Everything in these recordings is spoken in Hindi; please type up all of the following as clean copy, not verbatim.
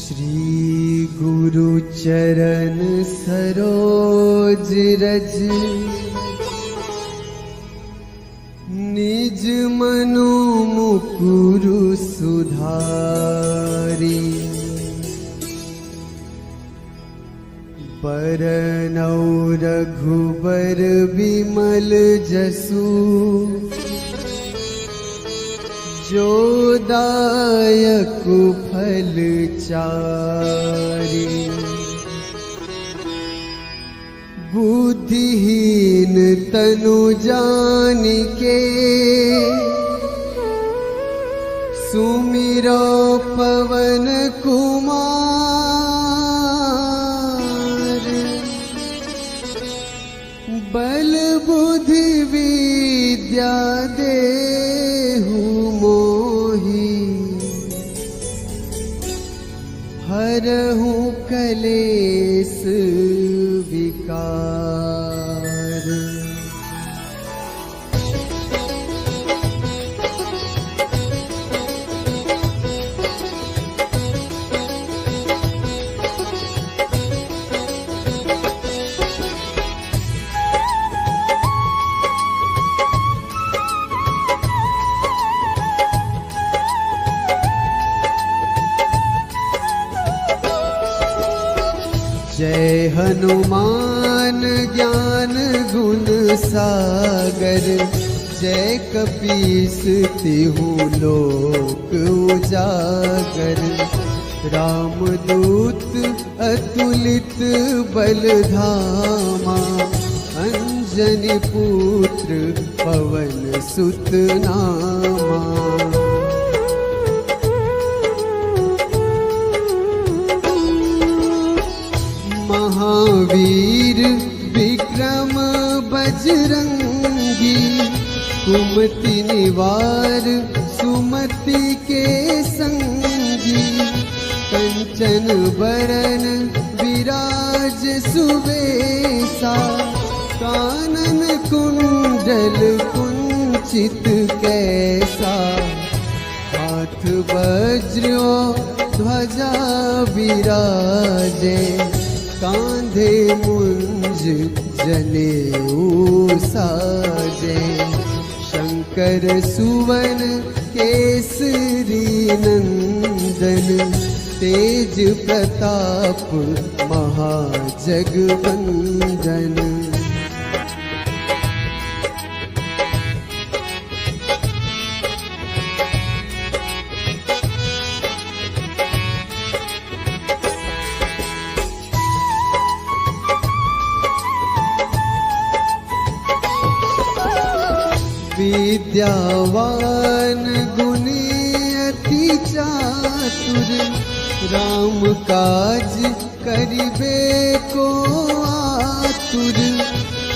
श्री गुरु चरण सरोज रज निज मनु मुकुरु सुधारी। बरनौ रघुबर विमल जसु जो दायक फल चारि। बुद्धिहीन तनु जानिके सुमिरो पवन कुमार। बल बुद्धि विद्या देहु मोहि हरहु कलेस विकार। जय हनुमान ज्ञान गुण सागर। जय कपीस तिहु लोक उजागर। रामदूत अतुलित बल धामा। अंजनी पुत्र पवन सुत नामा। महावीर विक्रम बजरंगी। कुमति निवार सुमति के संगी। कंचन बरन विराज सुवेशा। कानन कुंडल कुंचित कैसा। हाथ वज्र ध्वजा विराजे। कांधे मुंज जनेऊ साजे। शंकर सुवन केसरी नंदन। तेज प्रताप महाजगवंदन। विद्यावान गुणी अति चातुर। राम काज करिबे को आतुर।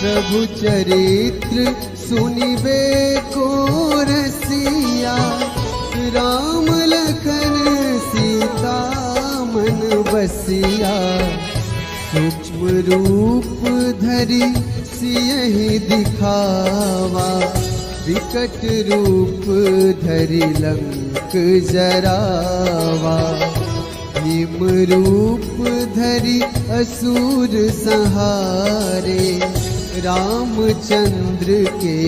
प्रभु चरित्र सुनिबे को रसिया। राम लखन सीता मन बसिया। सूक्ष्म रूप धरि सियहि दिखावा। विकट रूप धरि लंक जरावा। भीम रूप धरि असुर संहारे। रामचंद्र के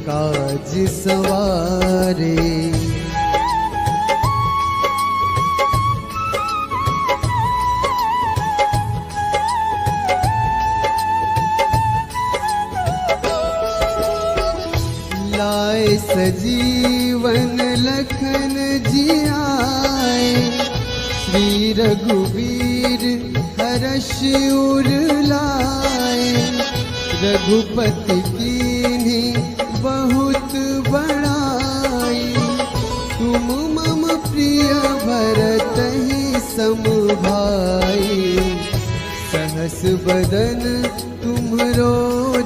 काज सवारे। लाए सजीवन लखन जियाए। श्री रघुवीर हर्ष उर लाए। रघुपति कीन्ही बहुत बड़ाई। तुम मम प्रिय भरतहि सम भाई। सहस बदन तुम्हरो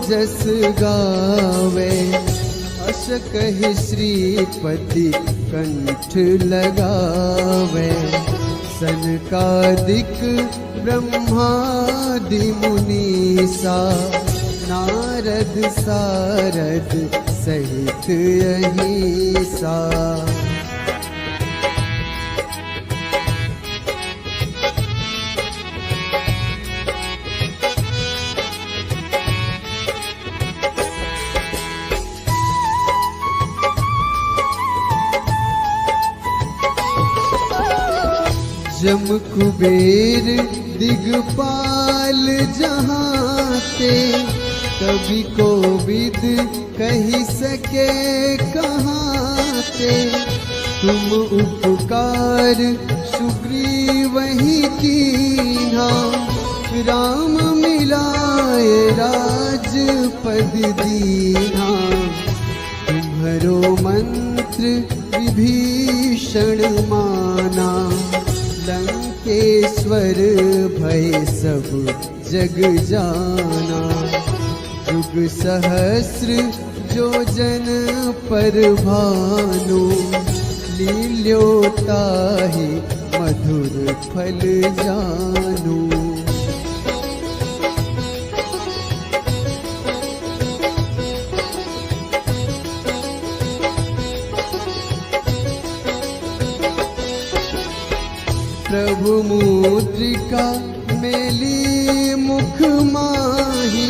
जस गावे। अस कहि श्रीपति कंठ लगावे। सनकादिक ब्रह्मादि मुनीसा। नारद सारद सहित अहिसा। जम कुबेर दिगपाल जहाँ ते, कभी कोविद कही सके कहाँ ते। तुम उपकार सुग्रीव ही कीन्हा, राम मिलाए राजपद दीन्हा। तुम्हरो मंत्र विभीषण माना, लंकेश्वर भय सब जग जाना। युग सहस्र जो जन पर भानु, लील्योताहि मधुर फल जानू। प्रभु मुद्रिका मेली मुख माही,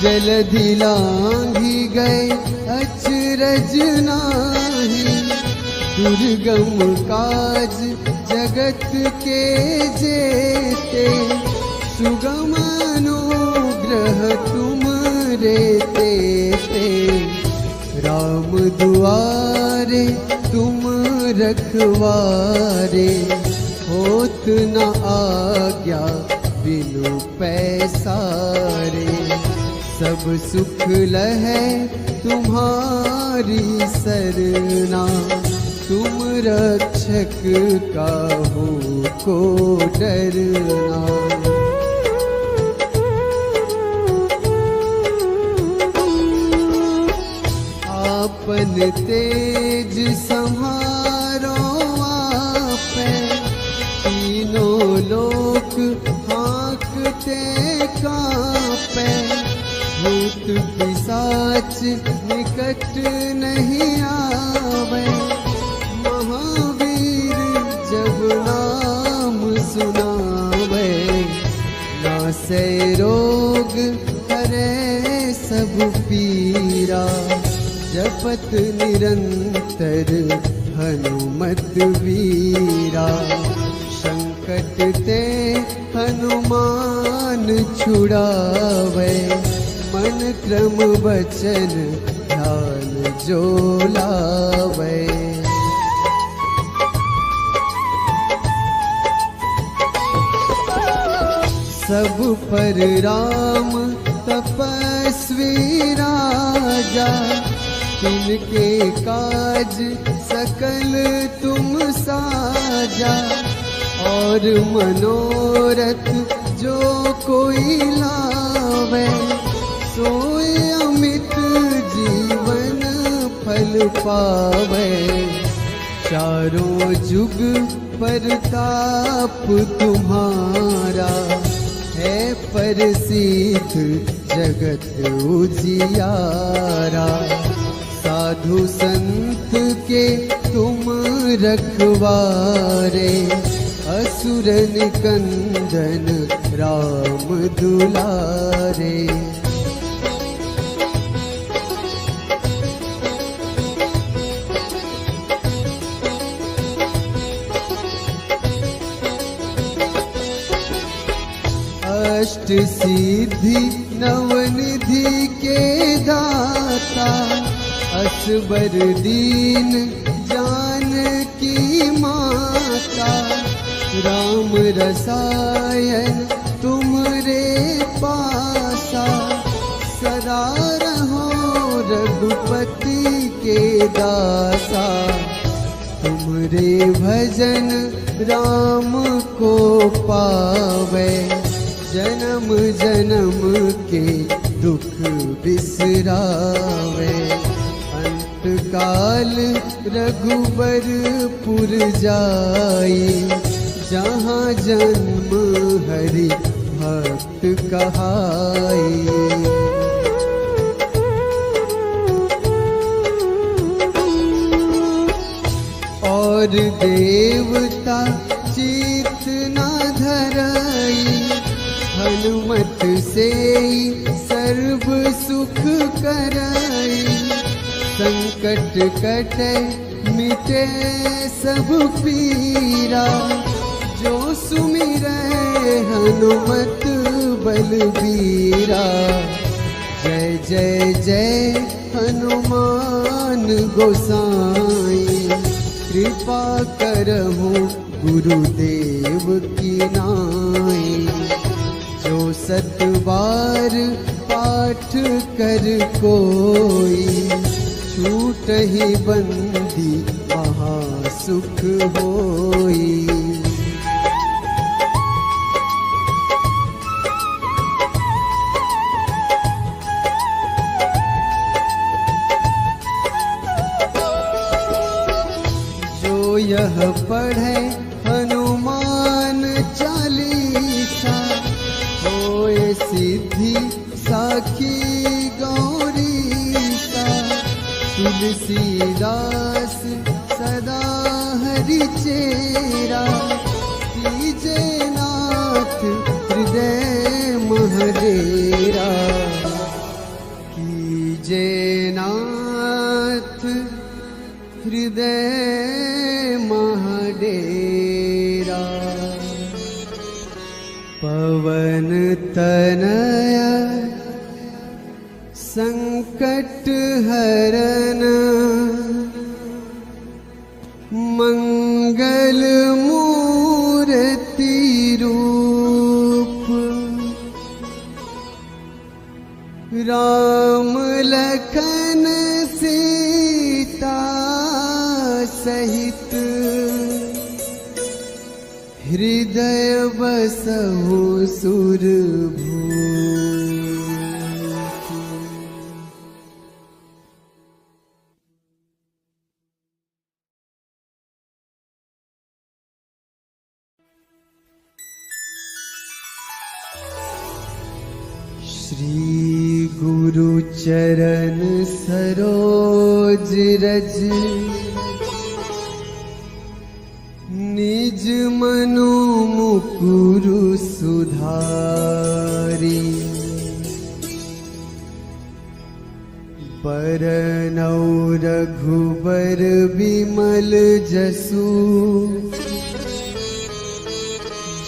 जलधि लांघी गए अचरज नाही। दुर्गम काज जगत के जेते, सुगम अनुग्रह तुम रे तेते। राम दुआरे तुम रखवारे, होत न आज्ञा बिनु पैसारे। सब सुख लहै तुम्हारी सरना, तुम रक्षक काहू को डरना। आपन तेज संहारो आपै, तीनों लोक हाँकते कांपै। भूत पिशाच निकट नहीं आवे, महावीर जब नाम सुनावे। नासै रोग हरै सब पीरा, जपत निरंतर हनुमत वीरा। संकट ते हनुमान छुड़ावे, मन क्रम वचन ध्यान जो लावे। सब पर राम तपस्वी राजा, तिनके काज सकल तुम साजा। और मनोरथ जो कोई लावे, सोई अमित जीवन फल पावे। चारों जुग परताप तुम्हारा, है प्रसिद्ध जगत उजियारा। साधु संत के तुम रखवारे, असुर निकंदन राम दुलारे। अष्ट सिद्धि नवनिधि के दाता, असबर दीन जानकी माता। राम रसायन तुमरे पासा, सदा रहो रघुपति के दासा। तुमरे भजन राम को पावे, जन्म जन्म के दुख बिसरावे। अंत काल रघुबरपुर जाई, जहाँ जन्म हरि भक्त कहाई। और देवता चित न धरई, हनुमत से सर्व सुख करई। संकट कटे मिटे सब पीरा, जो सुमिरै हनुमत बलबीरा। जय जय जय हनुमान गोसाई, कृपा करहु गुरुदेव की नाई। जो 7 बार पाठ कर कोई, छूटहि बंदी महासुख होई। जो यह पढ़े हनुमान चालीसा, होए सिद्धि साखी गौरीसा। तुलसीदास सदा हरि चेरा, कीजे नाथ हृदय महडेरा। कीजे नाथ हृदय महडेरा। पवन तनया संकट हरन, मंगल मूर्ति रूप। राम लखन सीता सहित, हृदय बसहु सुरभूप। श्री गुरु चरण सरोज रज, निज मनु मुकुरु सुधारी। बरनौ रघुबर बिमल जसु,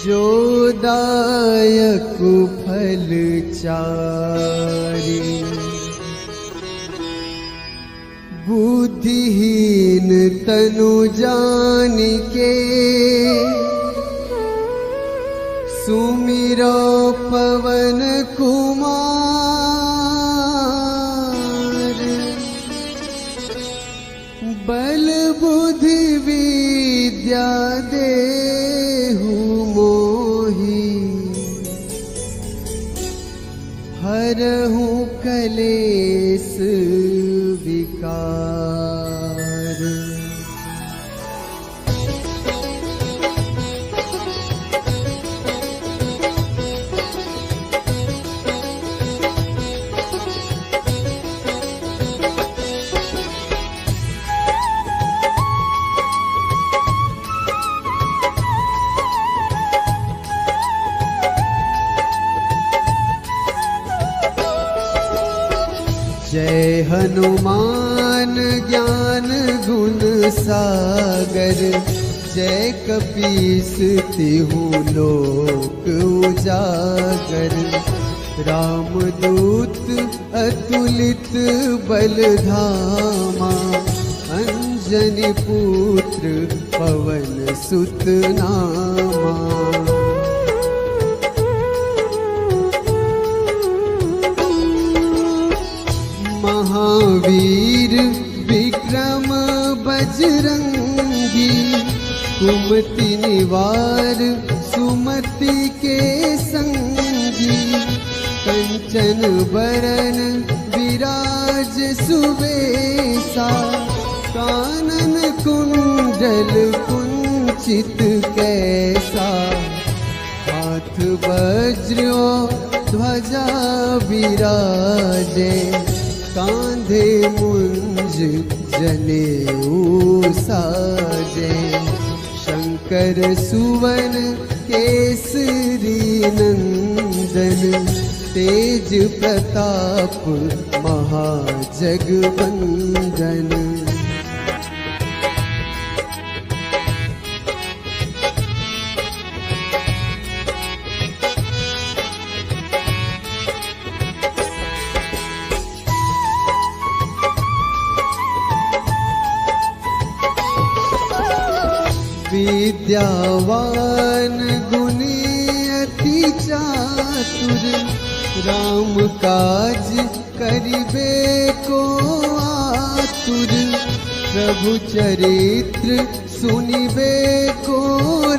जो दायक फल चारि। बुद्धिहीन तनु जानिके, सुमिरो पवन कुमार। बल बुद्धि विद्या देहु मोहि, हरहु कलेस विकार। जय हनुमान ज्ञान गुण सागर, जय कपीस तिहु लोक उजागर। रामदूत अतुलित बल धामा, अंजनी पुत्र पवन सुत नामा। महावीर विक्रम बजरंगी, कुमति निवार सुमति के संगी। कंचन बरन विराज सुबेसा, कानन कुंडल कुंचित कैसा। हाथ वज्र ध्वजा विराजे, कांधे मुंज जनेऊ साजे। शंकर सुवन केसरी नंदन, तेज प्रताप महाजगवंदन। विद्यावान गुणी अति चातुर, राम काज करिबे को आतुर, प्रभु चरित्र सुनिबे को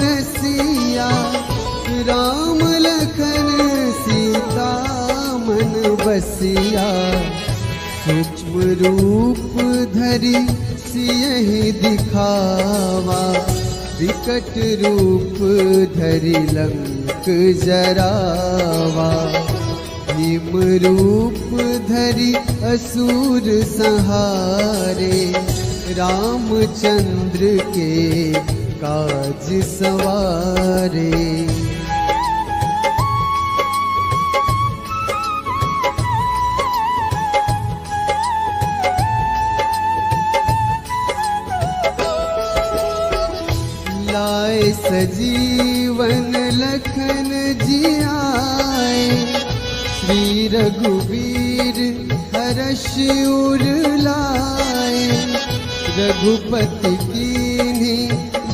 रसिया, राम लखन सीता मन बसिया, सूक्ष्म रूप धरि सियहि दिखावा, विकट रूप धरि लंक जरावा, भीम रूप धरि असुर संहारे, रामचंद्र के काज सवारे। लाए सजीवन लखन जियाए, श्री रघुवीर हर्ष उर लाए, रघुपति कीन्ही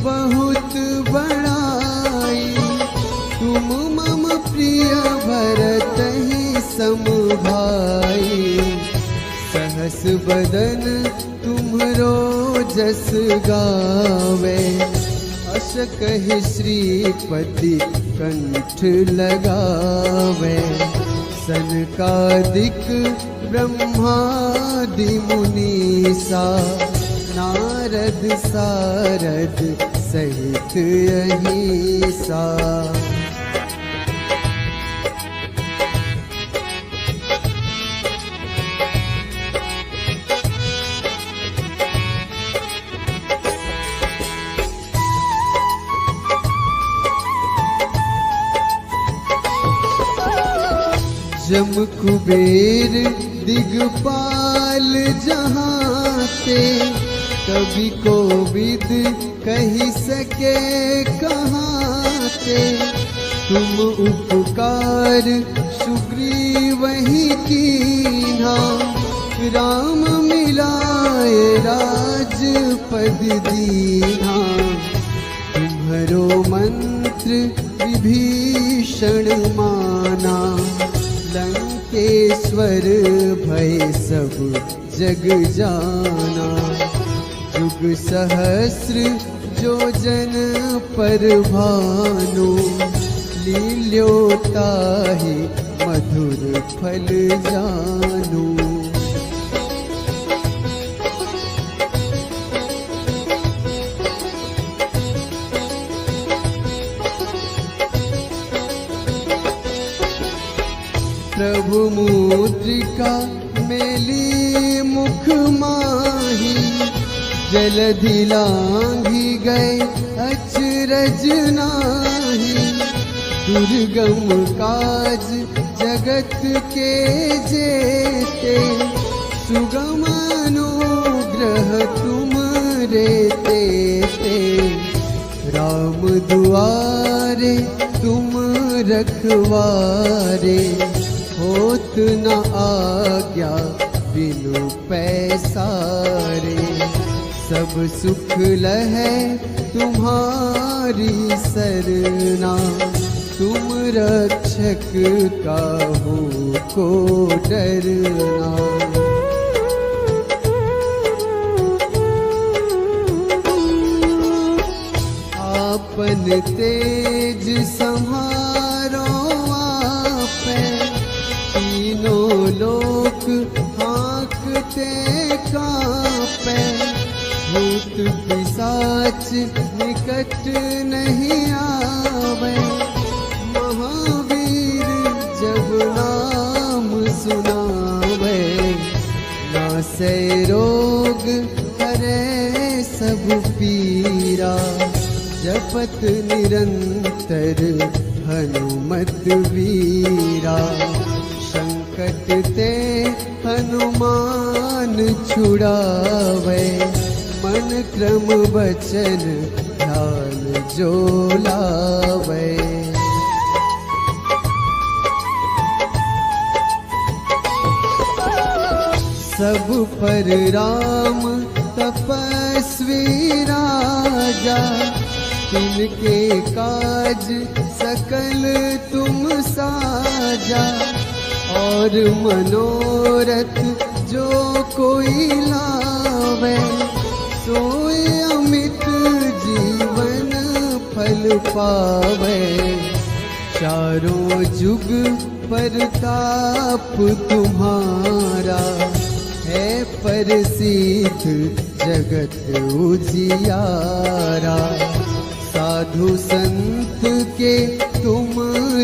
बहुत बड़ाई, तुम मम प्रिय भरतहि सम भाई, सहस बदन तुम्हरो जस गावे, अस कहि श्रीपति कंठ लगावे, सनकादिक ब्रह्मादि मुनीसा, नारद सारद सहित अहिसा। जम कुबेर दिगपाल जहाते, कवि कोविद कही सके कहाते, तुम उपकार सुग्रीवहि कीन्हा, राम मिलाए राजपद दीन्हा, तुम्हरो मंत्र विभीषण माना, लंकेश्वर भय सब जग जाना, जुग सहस्र जो जन पर भानु, लील्योताहि मधुर फल जानू। प्रभु मुद्रिका मेली मुख माही, जलधि लांघि गए अचरज नाही, दुर्गम काज जगत के जेते, सुगम अनुग्रह तुम रे तेते, राम दुआरे तुम रखवारे, होत न आज्ञा बिनु पैसारे, सब सुख लहै तुम्हारी सरना, तुम रक्षक काहू को डरना। आपन तेज सम्हारो आपे, तीनों लोक हाँकते कांपे, भूत पिशाच निकट नहीं आवे, महावीर जब नाम सुनावे, नासै रोग हरै सब पीरा, जपत निरंतर हनुमत वीरा, संकट ते हनुमान छुड़ावे, मन क्रम वचन ध्यान जो लावे। सब पर राम तपस्वी राजा, तिनके काज सकल तुम साजा, और मनोरथ जो कोई लावे, सोए अमित जीवन फल पावे। चारों जुग परताप तुम्हारा, है प्रसिद्ध जगत उजियारा। साधु संत के तुम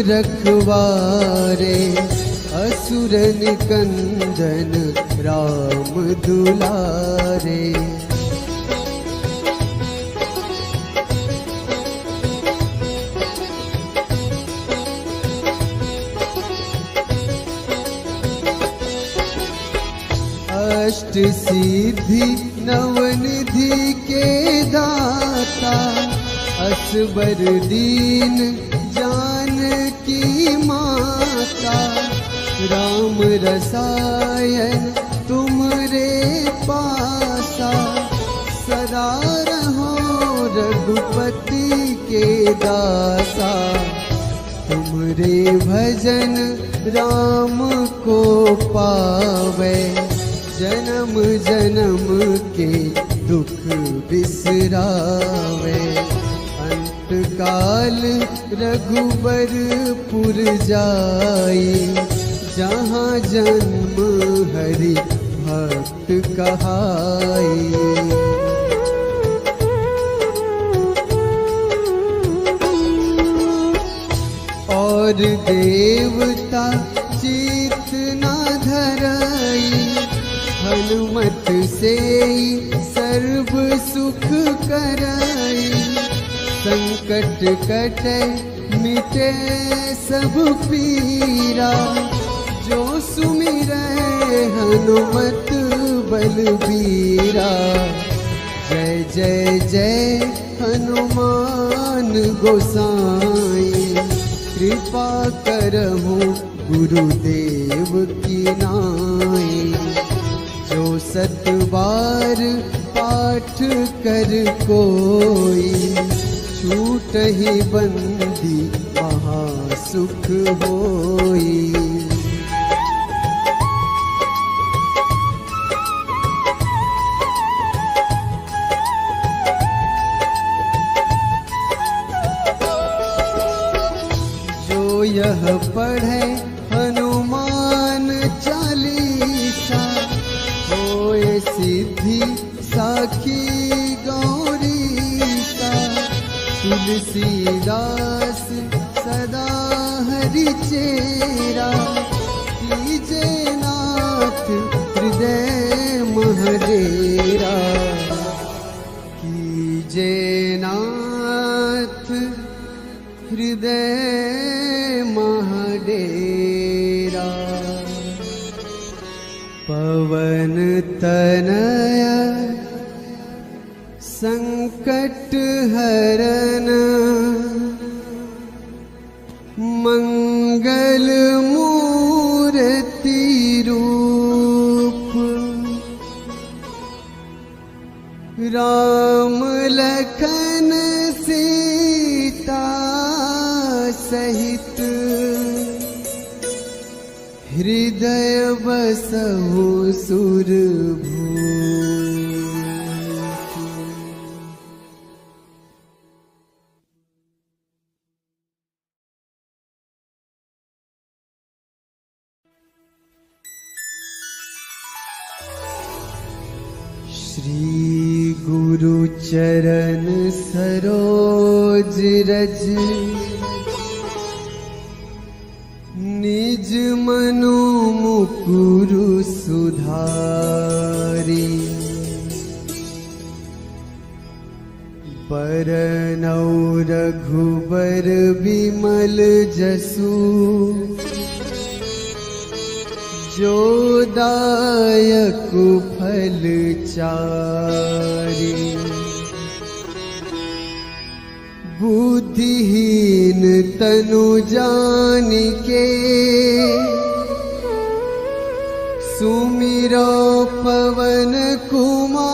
रखवारे, असुर निकंदन राम दुलारे। अष्ट सिद्धि नवनिधि के दाता, असबर दीन जानकी माता। राम रसायन तुमरे पासा, सदा रहो रघुपति के दासा। तुमरे भजन राम को पावे, जन्म जन्म के दुख बिसरावे। अंत काल रघुबरपुर जाई, जहाँ जन्म हरि भक्त कहाई। और देवता चित न धरई, हनुमत से सर्व सुख करई। संकट कटे मिटे सब पीरा, जो सुमिरै हनुमत बलबीरा। जय जय जय हनुमान गोसाई, कृपा करहु गुरुदेव की नाई। जो सत बार पाठ कर कोई, छूटहि बंदी महासुख होई। जो यह पढ़े हनुमान चालीसा, होए सिद्धि साखी गौरीसा। तुलसीदास सदा हरि चेरा, कीजे नाथ हृदय महडेरा। कीजे नाथ हृदय महडेरा। पवन तनया संकट हरन, मंगल मूर्ति रूप। राम लखन सीता सहित, हृदय बसहु सुरभूप। श्री गुरु चरण सरोज रज, निज मनु मुकुरु सुधारी। बरनौ रघुबर बिमल जसु, जो दायक फल चारि। बुद्धिहीन तनु जानिके, सुमिरो पवन कुमार।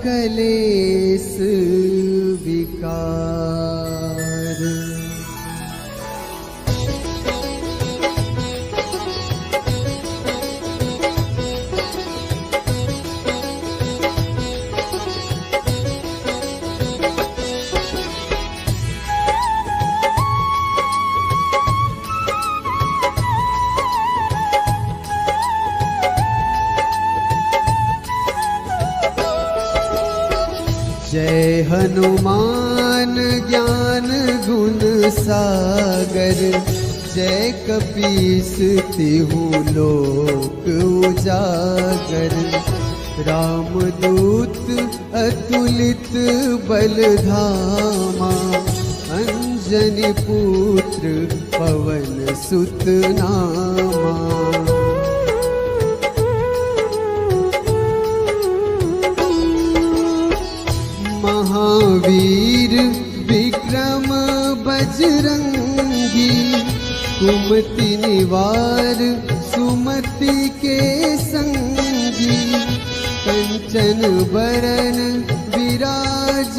कलेस विकार। जय हनुमान ज्ञान गुण सागर, जय कपीस तिहु लोक उजागर। रामदूत अतुलित बल धामा, अंजनी पुत्र पवन सुत नामा। महावीर विक्रम बजरंगी, कुमति निवार सुमति के संगी। कंचन बरन विराज